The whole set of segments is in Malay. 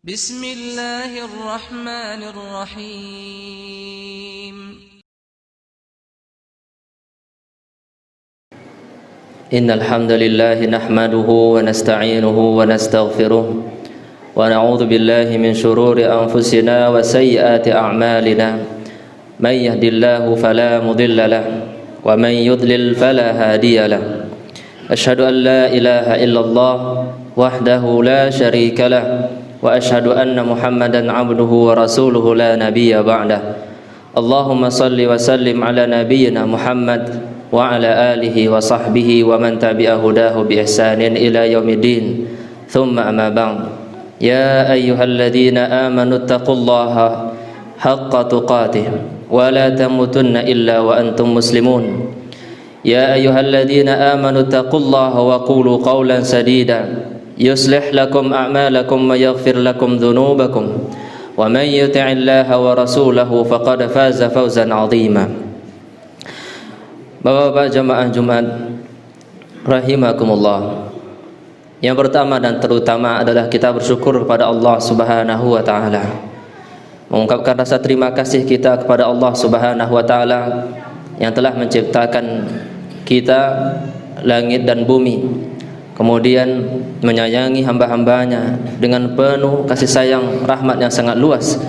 بسم الله الرحمن الرحيم. إن الحمد لله نحمده ونستعينه ونستغفره ونعوذ بالله من شرور أنفسنا وسيئات أعمالنا. من يهد الله فلا مضل له ومن يضلل فلا هادي له. أشهد أن لا إله إلا الله وحده لا شريك له وأشهد أن محمدا عبده ورسوله لا نبي بعده. اللهم صل وسلم على نبينا محمد وعلى آله وصحبه ومن تبع هداه بإحسان إلى يوم الدين. ثم أما بعد. يا أيها الذين آمنوا اتقوا الله حق تقاته ولا تموتن إلا وأنتم مسلمون. يا أيها الذين آمنوا اتقوا الله وقولوا قولا سديدا يصلح لكم أعمالكم ويغفر لكم ذنوبكم ومن يطع الله ورسوله فقد فاز فوزا عظيما. Bapak-bapak jamaah Jumat rahimakumullah. Yang pertama dan terutama adalah kita bersyukur kepada Allah Subhanahu wa taala. Mengungkapkan rasa terima kasih kita kepada Allah Subhanahu wa taala yang telah menciptakan kita, langit dan bumi, kemudian menyayangi hamba-hambanya dengan penuh kasih sayang rahmat yang sangat luas.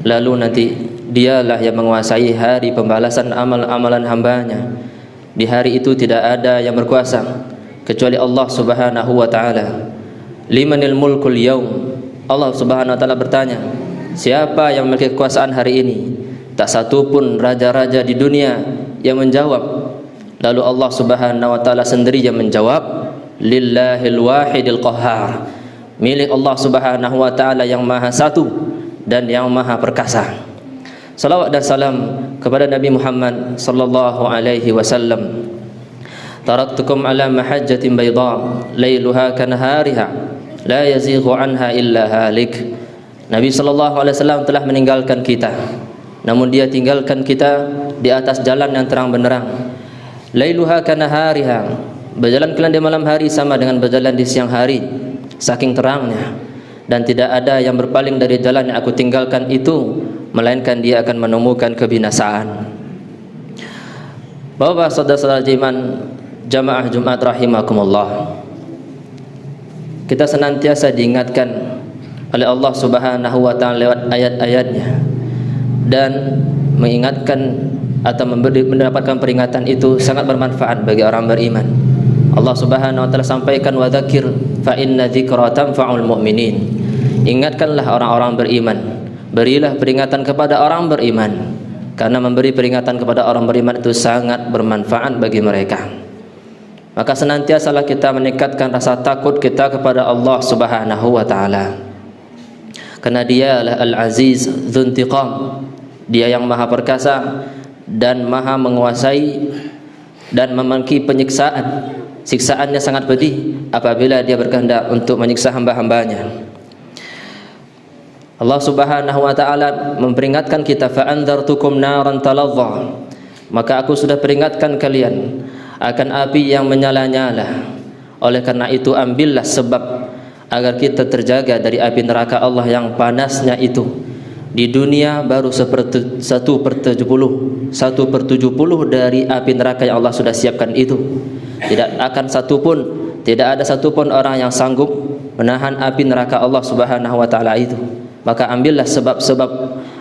Lalu nanti dialah yang menguasai hari pembalasan amal-amalan hambanya. Di hari itu tidak ada yang berkuasa kecuali Allah Subhanahu wa taala. Limanil mulkul yaum. Allah Subhanahu wa taala bertanya, siapa yang memiliki kekuasaan hari ini? Tak satu pun raja-raja di dunia yang menjawab. Lalu Allah Subhanahu wa taala sendiri yang menjawab, lillahil wahidil qahhar. Milik Allah Subhanahu wa taala yang maha satu dan yang maha perkasa. Salawat dan salam kepada Nabi Muhammad sallallahu alaihi wasallam. Taraktukum ala mahajjatin bayda lailuha kanahariha la yazighu anha illa halik. Nabi sallallahu alaihi wasallam telah meninggalkan kita, namun dia tinggalkan kita di atas jalan yang terang benderang. Lailuha kanahariha, berjalan kalian di malam hari sama dengan berjalan di siang hari, saking terangnya. Dan tidak ada yang berpaling dari jalan yang aku tinggalkan itu, melainkan dia akan menemukan kebinasaan. Bapak saudara-saudara iman jamaah Jumat rahimakumullah, kita senantiasa diingatkan oleh Allah Subhanahu wa taala lewat ayat-ayatnya, dan mengingatkan atau mendapatkan peringatan itu sangat bermanfaat bagi orang beriman. Allah Subhanahu wa taala sampaikan, wa dzakir fa inna dzikra tanfa'ul mu'minin. Ingatkanlah orang-orang beriman, berilah peringatan kepada orang beriman, karena memberi peringatan kepada orang beriman itu sangat bermanfaat bagi mereka. Maka senantiasalah kita meningkatkan rasa takut kita kepada Allah Subhanahu wa taala, karena Dia adalah Al-Aziz Dzuntiqam. Dia yang maha perkasa dan maha menguasai dan memiliki penyiksaan. Siksaannya sangat pedih apabila dia berkehendak untuk menyiksa hamba-hambanya. Allah Subhanahu wa taala memperingatkan kita, fa andzartukum naran talazza, maka aku sudah peringatkan kalian akan api yang menyala-nyala. Oleh karena itu ambillah sebab agar kita terjaga dari api neraka Allah yang panasnya itu. Di dunia baru 1/70 dari api neraka yang Allah sudah siapkan itu. Tidak ada satupun orang yang sanggup menahan api neraka Allah Subhanahu wa taala itu. Maka ambillah sebab-sebab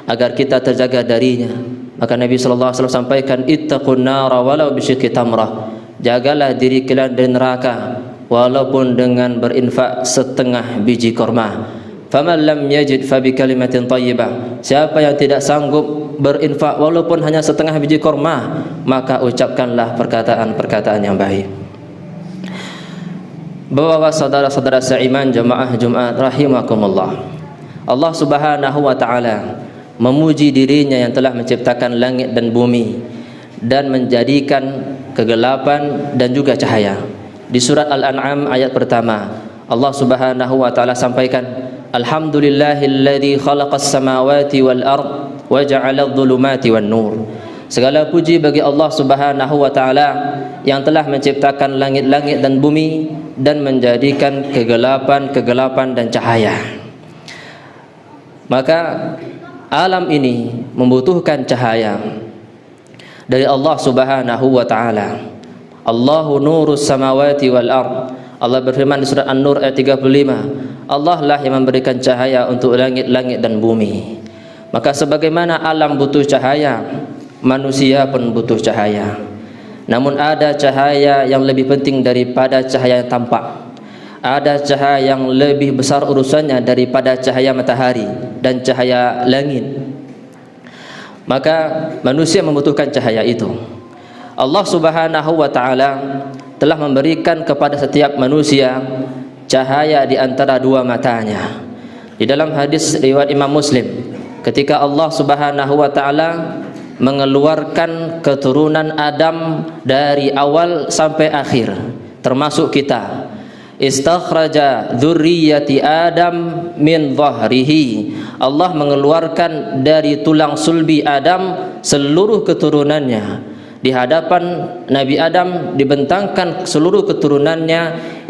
agar kita terjaga darinya. Maka Nabi sallallahu alaihi wasallam sampaikan, ittaqun nara walau bisyiqqi tamrah. Jagalah diri kalian dari neraka walaupun dengan berinfak setengah biji kurma. Faman lam yajid fa bi kalimatin thayyibah. Siapa yang tidak sanggup berinfak walaupun hanya setengah biji kurma, maka ucapkanlah perkataan-perkataan yang baik. Bapak-bapak, saudara-saudara seiman jamaah Jumat rahimakumullah. Allah Subhanahu wa taala memuji dirinya yang telah menciptakan langit dan bumi dan menjadikan kegelapan dan juga cahaya. Di surat Al-An'am ayat pertama, Allah Subhanahu wa taala sampaikan, alhamdulillahilladzi khalaqas samawati wal ard wa ja'ala adh-dhulumati wan nur. Segala puji bagi Allah Subhanahu wa taala yang telah menciptakan langit-langit dan bumi dan menjadikan kegelapan dan cahaya. Maka alam ini membutuhkan cahaya dari Allah Subhanahu wa taala. Allahu nurus samawati wal ard. Allah berfirman di surat An-Nur ayat 35, Allah lah yang memberikan cahaya untuk langit-langit dan bumi. Maka sebagaimana alam butuh cahaya, manusia pun butuh cahaya. Namun ada cahaya yang lebih penting daripada cahaya yang tampak. Ada cahaya yang lebih besar urusannya daripada cahaya matahari dan cahaya langit. Maka manusia membutuhkan cahaya itu. Allah Subhanahu wa taala telah memberikan kepada setiap manusia cahaya di antara dua matanya. Di dalam hadis riwayat Imam Muslim, ketika Allah Subhanahu wa taala mengeluarkan keturunan Adam dari awal sampai akhir, termasuk kita, istakhraja dzurriyyati Adam min dhahrihi. Allah mengeluarkan dari tulang sulbi Adam seluruh keturunannya. Di hadapan Nabi Adam dibentangkan seluruh keturunannya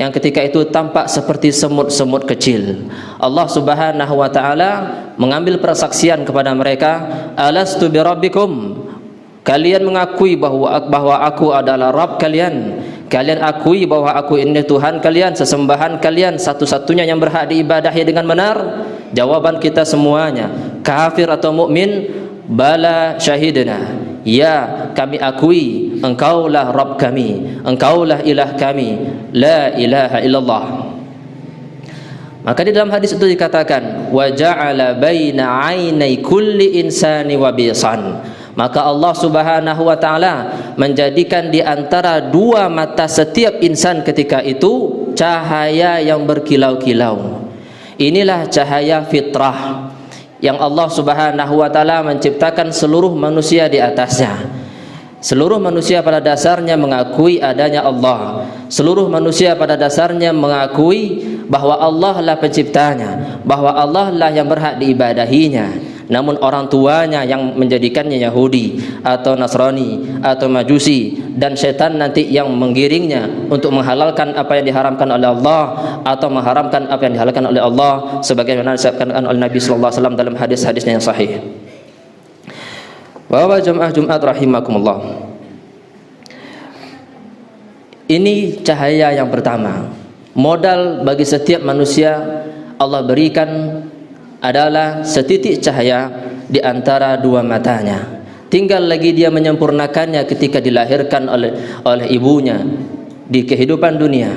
yang ketika itu tampak seperti semut-semut kecil. Allah Subhanahu wa taala mengambil persaksian kepada mereka, alastu birabbikum, kalian mengakui bahwa aku adalah Rabb kalian. Kalian akui bahwa aku ini Tuhan kalian, sesembahan kalian, satu-satunya yang berhak diibadahi dengan benar? Jawaban kita semuanya, kafir atau mukmin, bala syahidna. Ya, kami akui engkaulah Rabb kami, engkaulah ilah kami, la ilaha illallah. Maka di dalam hadis itu dikatakan, wa ja'ala baina 'ainai kulli insani wabisan. Maka Allah Subhanahu wa taala menjadikan di antara dua mata setiap insan ketika itu cahaya yang berkilau-kilau. Inilah cahaya fitrah yang Allah Subhanahu wa taala menciptakan seluruh manusia di atasnya. Seluruh manusia pada dasarnya mengakui adanya Allah. Seluruh manusia pada dasarnya mengakui bahwa Allah lah penciptanya, bahwa Allah lah yang berhak diibadahinya. Namun orang tuanya yang menjadikannya Yahudi atau Nasrani atau Majusi, dan setan nanti yang menggiringnya untuk menghalalkan apa yang diharamkan oleh Allah atau mengharamkan apa yang dihalalkan oleh Allah, sebagaimana disebutkan oleh Nabi sallallahu alaihi wasallam dalam hadis-hadisnya yang sahih. Bahwa jemaah Jumat rahimakumullah, ini cahaya yang pertama. Modal bagi setiap manusia Allah berikan adalah setitik cahaya di antara dua matanya. Tinggal lagi dia menyempurnakannya ketika dilahirkan oleh ibunya di kehidupan dunia.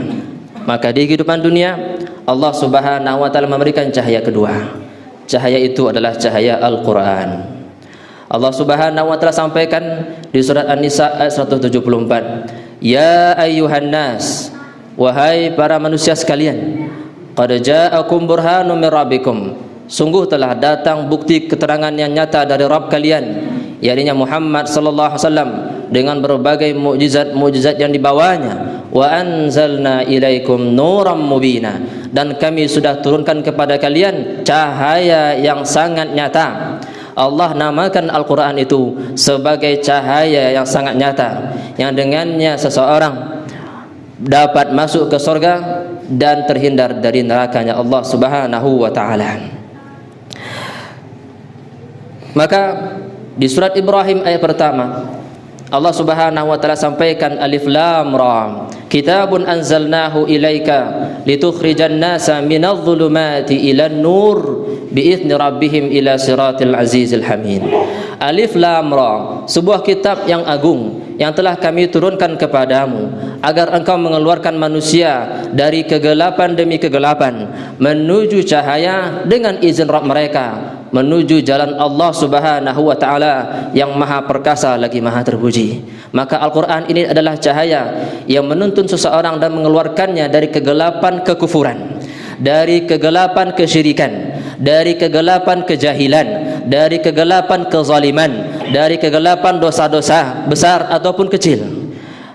Maka di kehidupan dunia Allah Subhanahu wa taala memberikan cahaya kedua. Cahaya itu adalah cahaya Al-Qur'an. Allah Subhanahu wa taala sampaikan di surat An-Nisa ayat 174, ya ayyuhan nas, wahai para manusia sekalian, qad ja'akum burhanun min rabbikum, sungguh telah datang bukti keterangan yang nyata dari Rabb kalian, yakni Muhammad sallallahu alaihi wasallam, dengan berbagai mukjizat-mukjizat yang dibawanya. Wa anzalna ilaikum nuram mubina, dan kami sudah turunkan kepada kalian cahaya yang sangat nyata. Allah namakan Al-Quran itu sebagai cahaya yang sangat nyata, yang dengannya seseorang dapat masuk ke surga dan terhindar dari nerakanya Allah Subhanahu wa ta'ala. Maka di surat Ibrahim ayat pertama Allah Subhanahu wa taala sampaikan, alif lam ra, kitabun anzalnahu ilaika litukhrijan nasa minadh dhulumati ilan nur biizni rabbihim ila siratil azizil hamid. Alif lam ra, sebuah kitab yang agung yang telah kami turunkan kepadamu agar engkau mengeluarkan manusia dari kegelapan demi kegelapan menuju cahaya dengan izin Rabb mereka, menuju jalan Allah Subhanahu wa taala yang maha perkasa lagi maha terpuji. Maka Al-Quran ini adalah cahaya yang menuntun seseorang dan mengeluarkannya dari kegelapan kekufuran, dari kegelapan kesyirikan, dari kegelapan kejahilan, dari kegelapan kezaliman, dari kegelapan dosa-dosa besar ataupun kecil.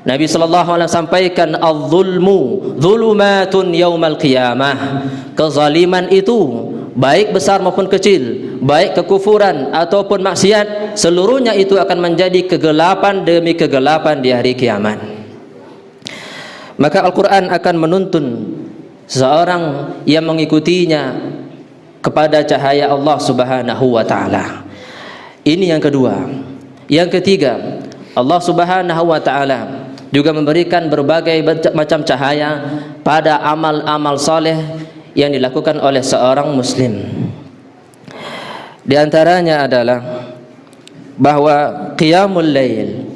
Nabi sallallahu alaihi wasallam sampaikan, az-zulmu zulumatun yaumal qiyamah. Kezaliman itu baik besar maupun kecil, baik kekufuran ataupun maksiat, seluruhnya itu akan menjadi kegelapan demi kegelapan di hari kiamat. Maka Al-Quran akan menuntun seseorang yang mengikutinya kepada cahaya Allah Subhanahu wa taala. Ini yang kedua. Yang ketiga, Allah Subhanahu wa taala juga memberikan berbagai macam cahaya pada amal-amal soleh yang dilakukan oleh seorang muslim. Di antaranya adalah bahwa qiyamul lail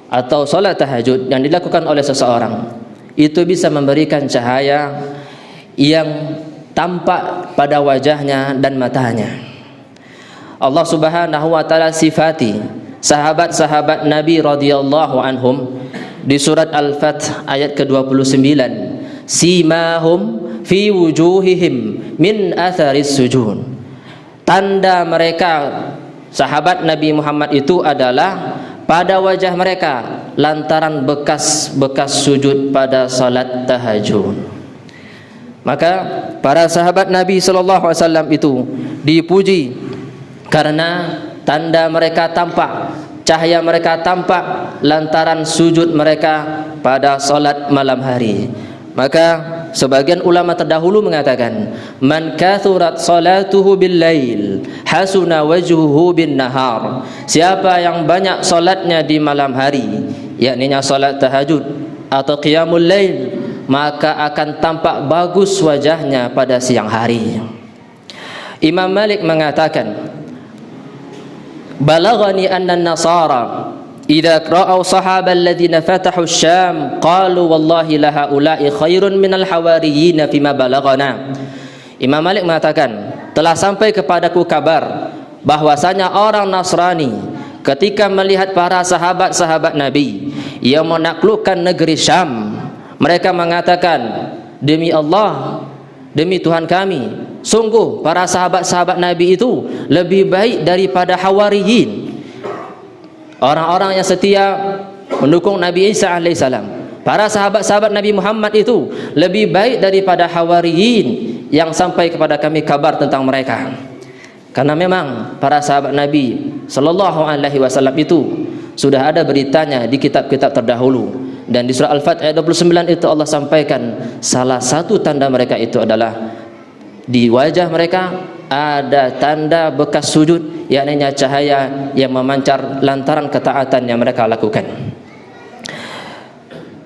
atau salat tahajud yang dilakukan oleh seseorang itu bisa memberikan cahaya yang tampak pada wajahnya dan matanya. Allah Subhanahu wa taala sifati sahabat-sahabat Nabi radhiyallahu anhum di surat Al-Fath ayat ke-29, simahum fi wujuhihim min atharis sujud. Tanda mereka sahabat Nabi Muhammad itu adalah pada wajah mereka lantaran bekas-bekas sujud pada salat tahajud. Maka para sahabat Nabi sallallahu alaihi wasallam itu dipuji karena tanda mereka tampak, cahaya mereka tampak lantaran sujud mereka pada salat malam hari. Maka sebagian ulama terdahulu mengatakan, man kathurat salatuhu bil lail hasuna wajhuhu bin nahar. Siapa yang banyak salatnya di malam hari, yakninya salat tahajud atau qiyamul lail, maka akan tampak bagus wajahnya pada siang hari. Imam Malik mengatakan, balaghani anna an-nasara idza ra'aw sahaba alladhina fatahu asy-syam qalu wallahi la haula'i khairun minal hawariyyin fima balaghana. Imam Malik mengatakan, telah sampai kepadaku kabar bahwasanya orang Nasrani ketika melihat para sahabat-sahabat Nabi yang menaklukkan negeri Syam, mereka mengatakan, demi Allah, demi Tuhan kami, sungguh para sahabat-sahabat Nabi itu lebih baik daripada Hawariyin, orang-orang yang setia mendukung Nabi Isa alaihissalam. Para sahabat-sahabat Nabi Muhammad itu lebih baik daripada Hawariyin yang sampai kepada kami kabar tentang mereka. Karena memang para sahabat Nabi sallallahu alaihi wasallam itu sudah ada beritanya di kitab-kitab terdahulu. Dan di surah Al-Fath ayat 29 itu Allah sampaikan salah satu tanda mereka itu adalah di wajah mereka ada tanda bekas sujud, yakni cahaya yang memancar lantaran ketaatan yang mereka lakukan.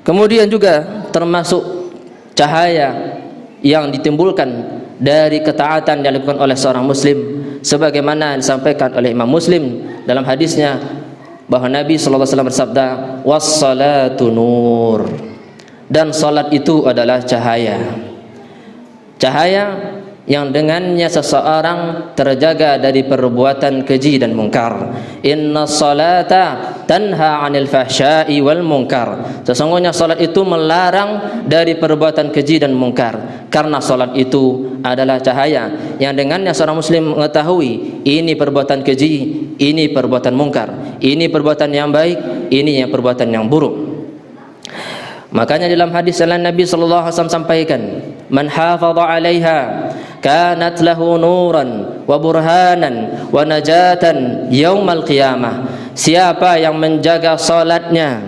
Kemudian juga termasuk cahaya yang ditimbulkan dari ketaatan yang dilakukan oleh seorang muslim, sebagaimana disampaikan oleh Imam Muslim dalam hadisnya bahwa Nabi sallallahu alaihi wasallam bersabda, was-salatu nur, dan salat itu adalah cahaya. Cahaya yang dengannya seseorang terjaga dari perbuatan keji dan mungkar. Inna salata tanha 'anil fahsya'i wal munkar. Sesungguhnya salat itu melarang dari perbuatan keji dan mungkar. Karena salat itu adalah cahaya yang dengannya seorang muslim mengetahui ini perbuatan keji, ini perbuatan mungkar, ini perbuatan yang baik, ini yang perbuatan yang buruk. Makanya dalam hadis yang Nabi sallallahu alaihi wasallam sampaikan, man hafadha 'alaiha kanat lahu nuran wa burhanan wa najatan yaumal qiyamah. Siapa yang menjaga salatnya,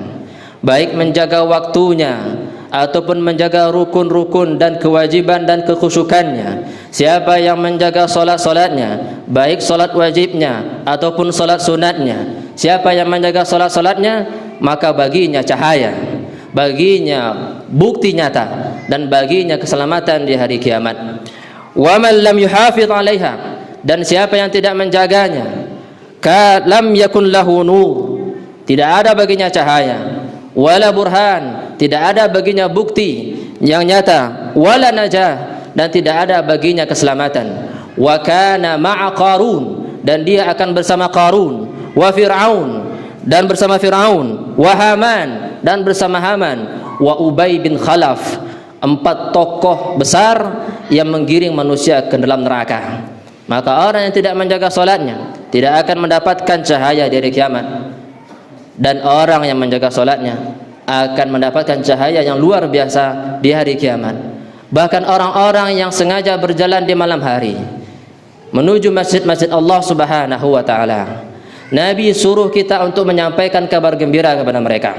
baik menjaga waktunya ataupun menjaga rukun-rukun dan kewajiban dan kekhusyukannya, siapa yang menjaga salat-salatnya, baik salat wajibnya ataupun salat sunatnya, siapa yang menjaga salat-salatnya, maka baginya cahaya, baginya bukti nyata, dan baginya keselamatan di hari kiamat. Wa man lam yuhafidh 'alaiha, dan siapa yang tidak menjaganya, lam yakun lahu nur, tidak ada baginya cahaya, wala burhan, tidak ada baginya bukti yang nyata, wala najah, dan tidak ada baginya keselamatan. Wa kana ma'a Qarun, dan dia akan bersama Qarun, wa Fir'aun, dan bersama Fir'aun, wa Haman, dan bersama Haman, wa Ubay bin Khalaf, 4 tokoh besar yang menggiring manusia ke dalam neraka. Maka orang yang tidak menjaga salatnya tidak akan mendapatkan cahaya di hari kiamat, dan orang yang menjaga salatnya akan mendapatkan cahaya yang luar biasa di hari kiamat. Bahkan orang-orang yang sengaja berjalan di malam hari menuju masjid-masjid Allah Subhanahu wa taala, Nabi suruh kita untuk menyampaikan kabar gembira kepada mereka.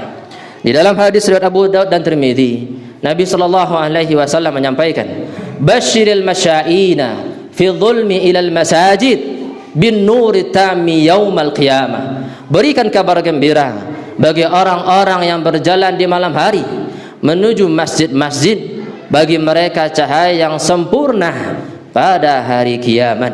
Di dalam hadis riwayat Abu Daud dan Tirmidzi, Nabi sallallahu alaihi wasallam menyampaikan, "Basyiril masya'ina fi dhulmi ilal masajid bin nuri tammi yaumal qiyamah. Berikan kabar gembira bagi orang-orang yang berjalan di malam hari menuju masjid-masjid, bagi mereka cahaya yang sempurna pada hari kiamat.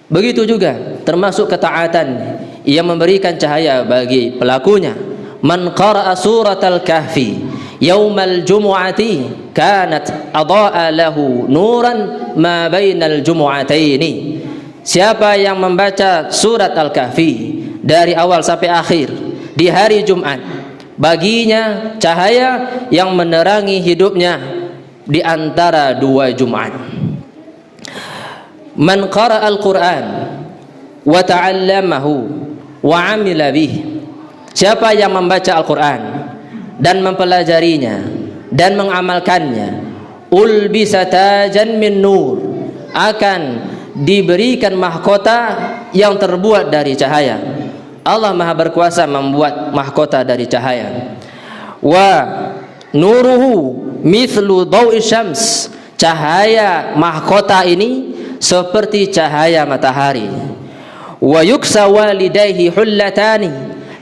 Begitu juga termasuk ketaatan yang memberikan cahaya bagi pelakunya. Man qara'a suratal kahfi yaumal jumu'ati kanat adha'a lahu nuran ma bainal jumu'ataini. Siapa yang membaca surat Al-Kahfi dari awal sampai akhir di hari Jumat, baginya cahaya yang menerangi hidupnya di antara dua Jumat. Man qara'a al-Qur'an wa ta'allamahu wa 'amila bih. Siapa yang membaca Al-Quran dan mempelajarinya dan mengamalkannya, ulbisa tajan min nur, akan diberikan mahkota yang terbuat dari cahaya. Allah Maha Berkuasa membuat mahkota dari cahaya. Wa nuruhu mithlu dawi syams, cahaya mahkota ini seperti cahaya matahari. Wa yuksa walidayhi hullatani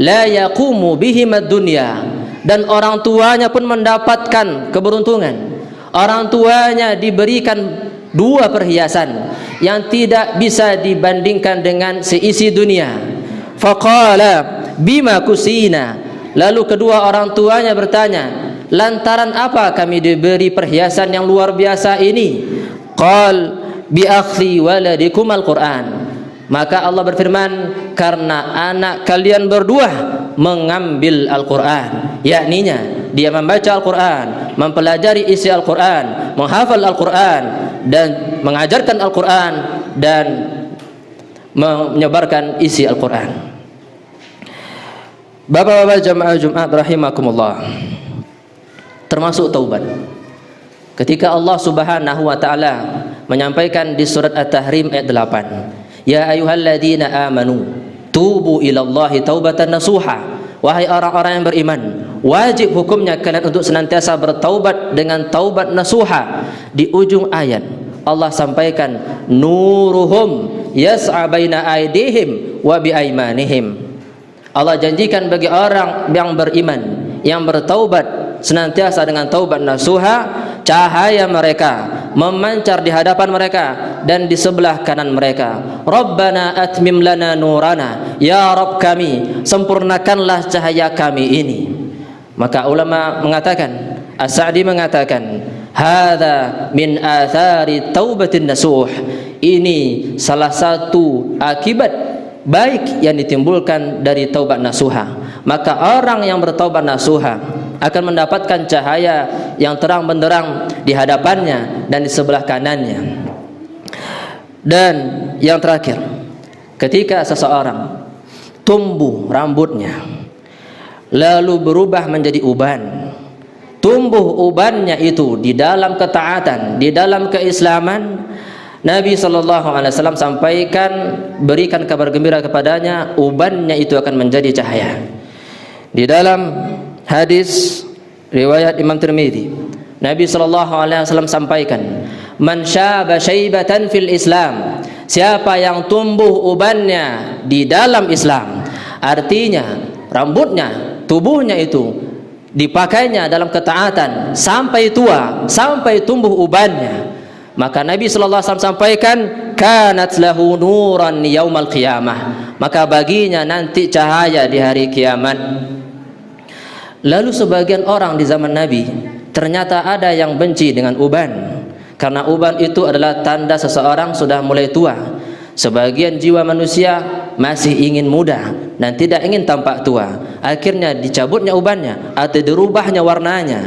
la yaqumu bihimad dunya, dan orang tuanya pun mendapatkan keberuntungan. Orang tuanya diberikan dua perhiasan yang tidak bisa dibandingkan dengan seisi dunia. Faqala bima kusina, lalu kedua orang tuanya bertanya, lantaran apa kami diberi perhiasan yang luar biasa ini? Qal bi akhli waladikum al-Qur'an. Maka Allah berfirman, karena anak kalian berdua mengambil Al-Quran, yakninya dia membaca Al-Quran, mempelajari isi Al-Quran, menghafal Al-Quran, dan mengajarkan Al-Quran, dan menyebarkan isi Al-Quran. Bapak-bapak jamaah Jumat rahimakumullah, termasuk taubat. Ketika Allah Subhanahu wa taala menyampaikan di surat At-Tahrim ayat 8, ya ayyuhalladzina amanu tubu ilallahi taubatan nasuha, wahai orang-orang yang beriman, wajib hukumnya kalian untuk senantiasa bertaubat dengan taubat nasuha. Di ujung ayat Allah sampaikan, nuruhum yas'a baina aydihim wa biaimanihim. Allah janjikan bagi orang yang beriman, yang bertaubat senantiasa dengan taubat nasuha, cahaya mereka memancar di hadapan mereka dan di sebelah kanan mereka. Rabbana atmim lana nurana, ya Rabb kami, sempurnakanlah cahaya kami ini. Maka ulama mengatakan, As-Sa'di mengatakan, hadza min athari taubatin nasuh, ini salah satu akibat baik yang ditimbulkan dari taubat nasuha. Maka orang yang bertaubat nasuha akan mendapatkan cahaya yang terang benderang di hadapannya dan di sebelah kanannya. Dan yang terakhir, ketika seseorang tumbuh rambutnya lalu berubah menjadi uban, tumbuh ubannya itu di dalam ketaatan, di dalam keislaman, Nabi SAW sampaikan, berikan kabar gembira kepadanya, ubannya itu akan menjadi cahaya. Di dalam hadis riwayat Imam Tirmidzi, Nabi SAW sampaikan, man syaba syaibatan fil Islam, siapa yang tumbuh ubannya di dalam Islam, artinya rambutnya, tubuhnya itu dipakainya dalam ketaatan sampai tua, sampai tumbuh ubannya, maka Nabi SAW sampaikan, kanat lahu nuran yaumal qiyamah, maka baginya nanti cahaya di hari kiamat. Lalu sebagian orang di zaman Nabi ternyata ada yang benci dengan uban, karena uban itu adalah tanda seseorang sudah mulai tua. Sebagian jiwa manusia masih ingin muda dan tidak ingin tampak tua, akhirnya dicabutnya ubannya atau dirubahnya warnanya.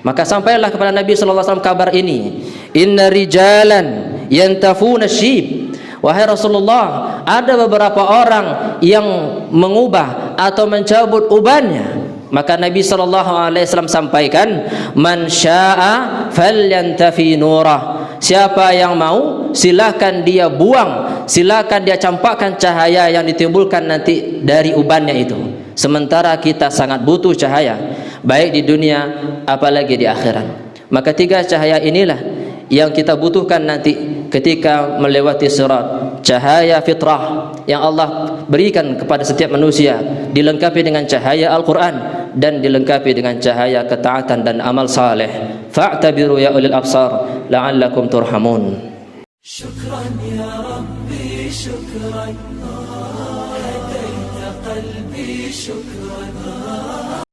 Maka sampailah kepada Nabi SAW kabar ini, inna rijalan yantafuna syib, wahai Rasulullah, ada beberapa orang yang mengubah atau mencabut ubannya. Maka Nabi SAW sampaikan, man syaa falyantafi nurah, siapa yang mau silakan dia buang, silakan dia campakkan cahaya yang ditimbulkan nanti dari ubannya itu. Sementara kita sangat butuh cahaya, baik di dunia apalagi di akhirat. Maka tiga cahaya inilah yang kita butuhkan nanti ketika melewati sirat. Cahaya fitrah yang Allah berikan kepada setiap manusia dilengkapi dengan cahaya Al-Quran dan dilengkapi dengan cahaya ketaatan dan amal saleh. Fa'tabiru ya ulil absar la'allakum turhamun. Syukran ya Rabbi, syukran, hadaita qalbi, syukran.